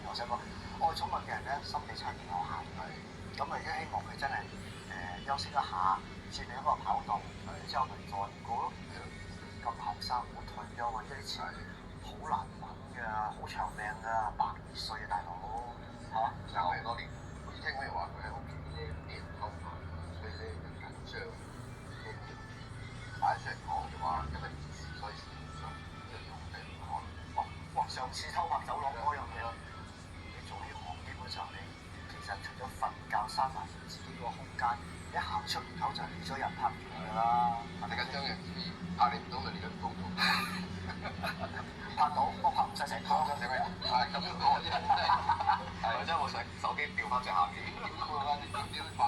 我想講愛寵物嘅人咧，心理層面有限嘅，咁啊，希望佢真係休息一下，轉另一個跑道，之後咪再過咯。咁後生冇退休啊，啲錢好難揾㗎，好長命㗎，100、2歲啊，大佬嚇，養咁多年，好似聽講又話佢喺屋企咧俾人偷拍，所以咧就緊張驚啲擺出嚟講就話因為電視所以先上，即係用地可能哇！上次偷拍走廊嗰樣嘢，你做呢行基本上你其實除咗瞓覺閂埋自己個空間，一行出門口就係咗人拍住㗎啦。你緊張嘅拍你唔到咪你嘅工作，拍到我拍唔使成套，係咪？係咁樣講啫，真係，係真係我手機掉翻隻下邊，點點拍。